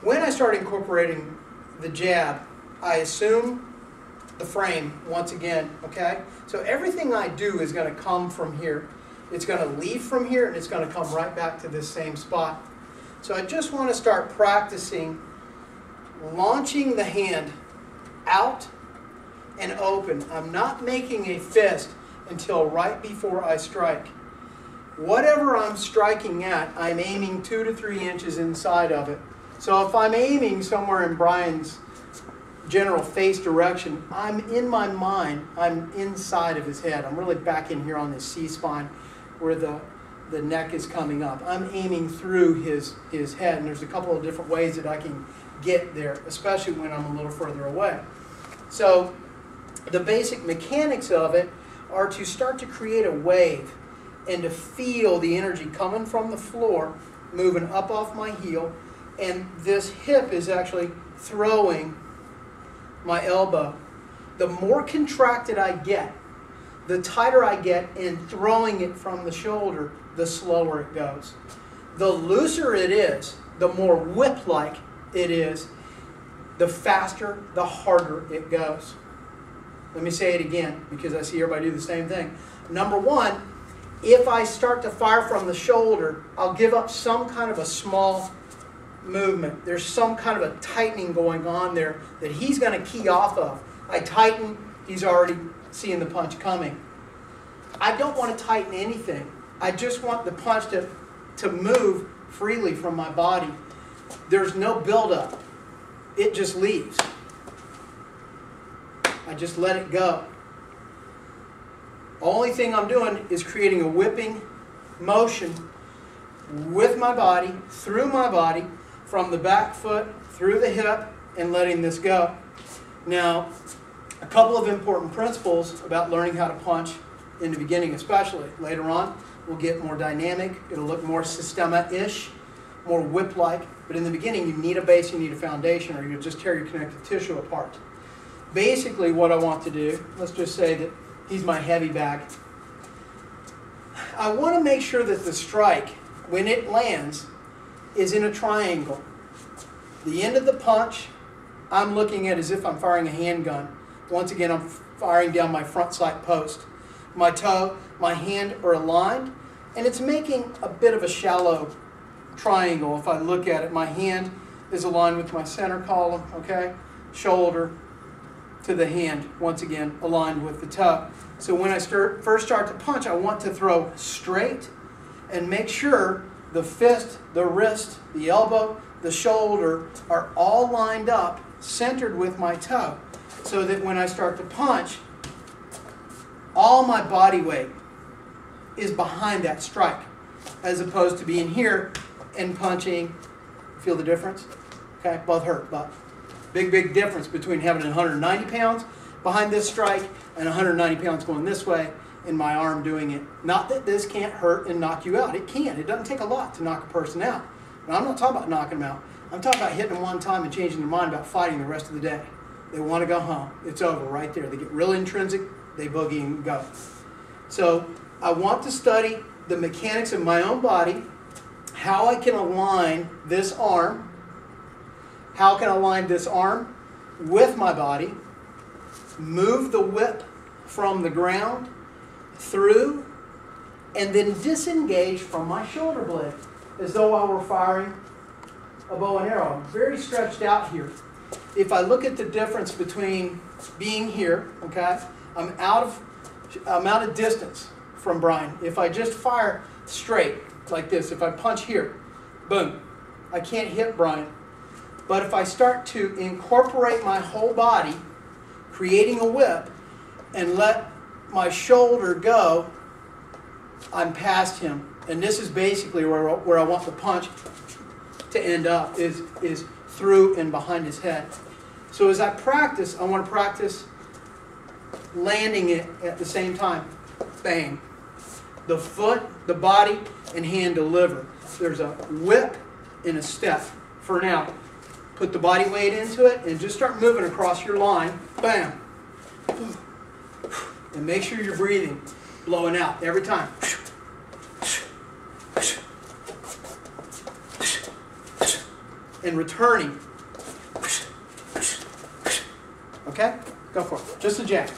When I start incorporating the jab, I assume the frame once again, okay? So everything I do is going to come from here. It's going to leave from here and it's going to come right back to this same spot. So I just want to start practicing launching the hand out and open. I'm not making a fist until right before I strike. Whatever I'm striking at, I'm aiming 2 to 3 inches inside of it. So if I'm aiming somewhere in Brian's general face direction, I'm in my mind, I'm inside of his head. I'm really back in here on this C-spine where the neck is coming up. I'm aiming through his head, and there's a couple of different ways that I can get there, especially when I'm a little further away. So the basic mechanics of it are to start to create a wave and to feel the energy coming from the floor, moving up off my heel, and this hip is actually throwing my elbow. The more contracted I get, the tighter I get in throwing it from the shoulder, the slower it goes. The looser it is, the more whip-like it is, the faster, the harder it goes. Let me say it again because I see everybody do the same thing. Number one, if I start to fire from the shoulder, I'll give up some kind of a small movement. There's some kind of a tightening going on there that he's going to key off of. I tighten, he's already seeing the punch coming. I don't want to tighten anything. I just want the punch to move freely from my body. There's no buildup. It just leaves. I just let it go. Only thing I'm doing is creating a whipping motion with my body, through my body, from the back foot, through the hip, and letting this go. Now, a couple of important principles about learning how to punch in the beginning especially. Later on, we'll get more dynamic. It'll look more Systema-ish, more whip-like. But in the beginning, you need a base, you need a foundation, or you'll just tear your connective tissue apart. Basically, what I want to do, let's just say that he's my heavy bag. I want to make sure that the strike, when it lands, is in a triangle. The end of the punch, I'm looking at as if I'm firing a handgun. Once again, I'm firing down my front sight post. My toe, my hand are aligned, and it's making a bit of a shallow triangle. If I look at it, my hand is aligned with my center column, okay? Shoulder to the hand, once again, aligned with the toe. So when I first start to punch, I want to throw straight and make sure the fist, the wrist, the elbow, the shoulder are all lined up, centered with my toe, so that when I start to punch, all my body weight is behind that strike, as opposed to being here and punching. Feel the difference? Okay, both hurt, but big difference between having 190 pounds behind this strike and 190 pounds going this way and my arm doing it. Not that this can't hurt and knock you out. It can. It doesn't take a lot to knock a person out. But I'm not talking about knocking them out. I'm talking about hitting them one time and changing their mind about fighting the rest of the day. They want to go home. It's over right there. They get real intrinsic. They boogie and go. So I want to study the mechanics of my own body, how I can align this arm, how can I align this arm with my body, move the whip from the ground through, and then disengage from my shoulder blade as though I were firing a bow and arrow. I'm very stretched out here. If I look at the difference between being here, okay, I'm out of distance from Brian. If I just fire straight like this, if I punch here, boom, I can't hit Brian. But if I start to incorporate my whole body, creating a whip, and let my shoulder go, I'm past him. And this is basically where I want the punch to end up, is through and behind his head. So as I practice, I want to practice landing it at the same time. Bang. The foot, the body, and hand deliver. There's a whip and a step for now. Put the body weight into it and just start moving across your line. Bam. And make sure you're breathing, blowing out every time. and returning. Okay? Go for it. Just a jab.